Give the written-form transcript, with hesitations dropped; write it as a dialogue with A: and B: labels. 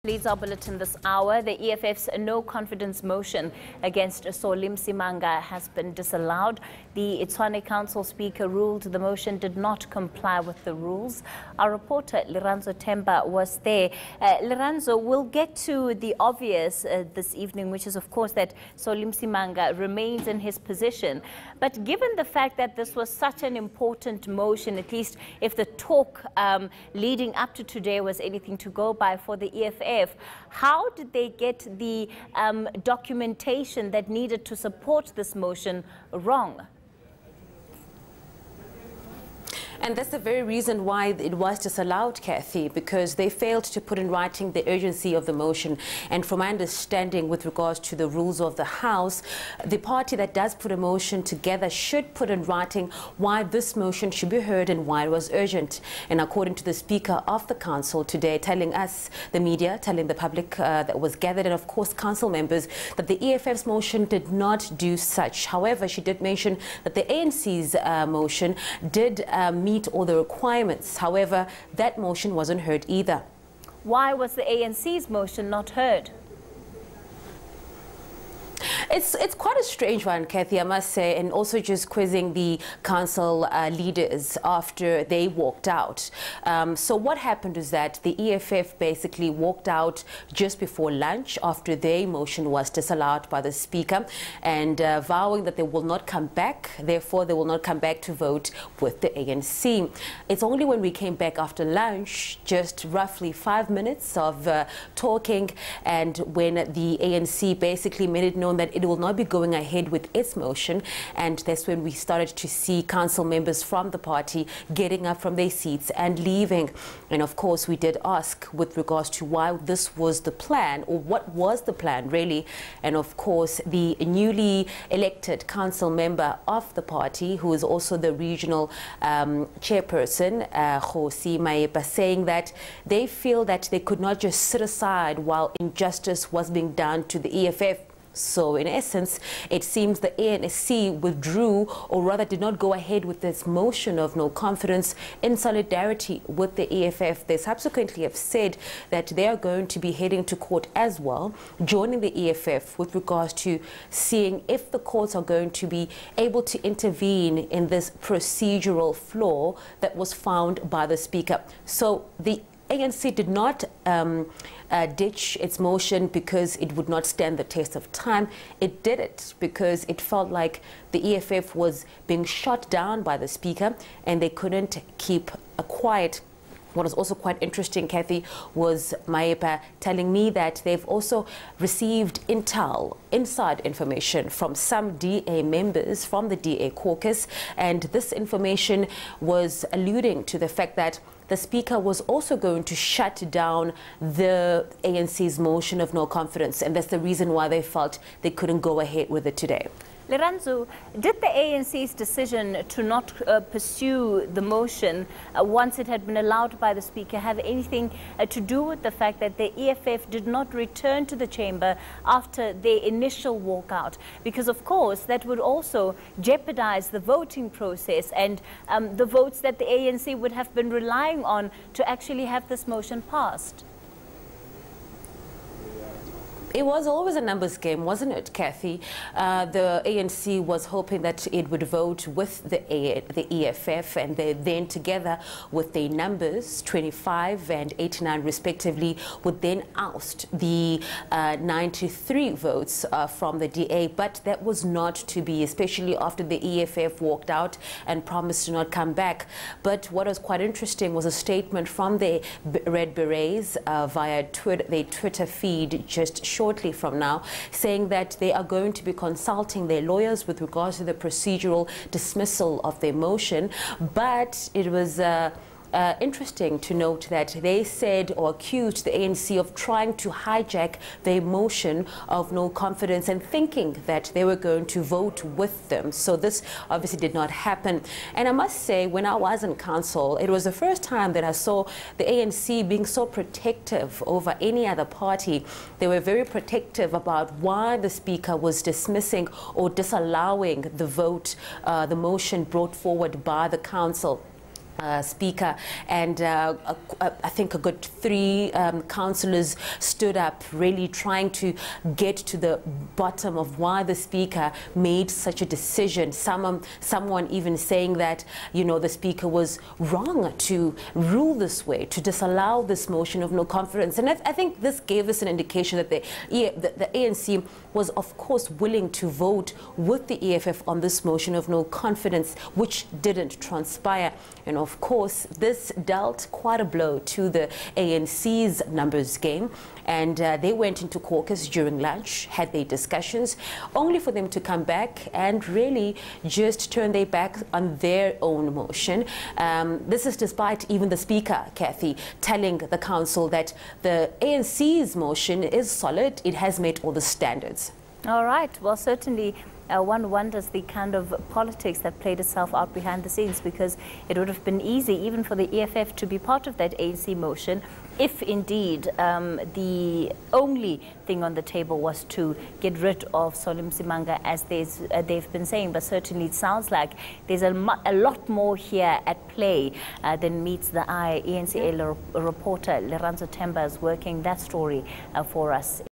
A: Leads our bulletin this hour. The EFF's no-confidence motion against Solly Msimanga has been disallowed. The Tshwane Council Speaker ruled the motion did not comply with the rules. Our reporter, Liranzo Temba, was there. Liranzo, we'll get to the obvious this evening, which is, of course, that Solly Msimanga remains in his position. But given the fact that this was such an important motion, at least if the talk leading up to today was anything to go by for the EFF, how did they get the documentation that needed to support this motion wrong?
B: And that's the very reason why it was disallowed, Kathy, because they failed to put in writing the urgency of the motion. And from my understanding with regards to the rules of the House, the party that does put a motion together should put in writing why this motion should be heard and why it was urgent. And according to the Speaker of the Council today, telling us, the media, telling the public that was gathered, and of course Council members, that the EFF's motion did not do such. However, she did mention that the ANC's motion did meet all the requirements. However, that motion wasn't heard either.
A: Why was the ANC's motion not heard?
B: It's quite a strange one, Kathy, I must say, and also just quizzing the council leaders after they walked out. So what happened is that the EFF basically walked out just before lunch after their motion was disallowed by the Speaker, and vowing that they will not come back, therefore they will not come back to vote with the ANC. It's only when we came back after lunch, just roughly 5 minutes of talking, and when the ANC basically made it known that it will not be going ahead with its motion, and that's when we started to see council members from the party getting up from their seats and leaving. And of course we did ask with regards to why this was the plan, or what was the plan really. And of course the newly elected council member of the party, who is also the regional chairperson, Tshwane Mayor, saying that they feel that they could not just sit aside while injustice was being done to the EFF. So in essence, it seems the ANC withdrew, or rather did not go ahead with this motion of no confidence in solidarity with the EFF. They subsequently have said that they are going to be heading to court as well, joining the EFF with regards to seeing if the courts are going to be able to intervene in this procedural flaw that was found by the Speaker. So the ANC did not ditch its motion because it would not stand the test of time. It did it because it felt like the EFF was being shot down by the Speaker and they couldn't keep quiet. What was also quite interesting, Kathy, was Mayepa telling me that they've also received inside information from some DA members from the DA caucus, and this information was alluding to the fact that the Speaker was also going to shut down the ANC's motion of no confidence, and that's the reason why they felt they couldn't go ahead with it today.
A: Liranzo, did the ANC's decision to not pursue the motion once it had been allowed by the Speaker have anything to do with the fact that the EFF did not return to the chamber after their initial walkout? Because, of course, that would also jeopardize the voting process and the votes that the ANC would have been relying on to actually have this motion passed.
B: It was always a numbers game, wasn't it, Kathy? The ANC was hoping that it would vote with the EFF, and they then, together with their numbers, 25 and 89 respectively, would then oust the 93 votes from the DA. But that was not to be, especially after the EFF walked out and promised to not come back. But what was quite interesting was a statement from the Red Berets via their Twitter feed just shortly from now, saying that they are going to be consulting their lawyers with regards to the procedural dismissal of their motion. But it was interesting to note that they said or accused the ANC of trying to hijack their motion of no confidence and thinking that they were going to vote with them. So this obviously did not happen. And I must say, when I was in council, it was the first time that I saw the ANC being so protective over any other party. They were very protective about why the Speaker was dismissing or disallowing the vote, the motion brought forward by the council. Speaker, and I think a good 3 councillors stood up, really trying to get to the bottom of why the Speaker made such a decision. Someone even saying that, you know, the Speaker was wrong to rule this way, to disallow this motion of no confidence. And I think this gave us an indication that the ANC was, of course, willing to vote with the EFF on this motion of no confidence, which didn't transpire. And of course, this dealt quite a blow to the ANC's numbers game. And they went into caucus during lunch, had their discussions, only for them to come back and really just turn their back on their own motion. This is despite even the Speaker, Kathy, telling the council that the ANC's motion is solid. It has met all the standards.
A: All right. Well, certainly one wonders the kind of politics that played itself out behind the scenes, because it would have been easy even for the EFF to be part of that ANC motion if indeed the only thing on the table was to get rid of Solly Msimanga, as they've been saying. But certainly it sounds like there's a lot more here at play than meets the eye. ENCA reporter Leranzo Temba is working that story for us.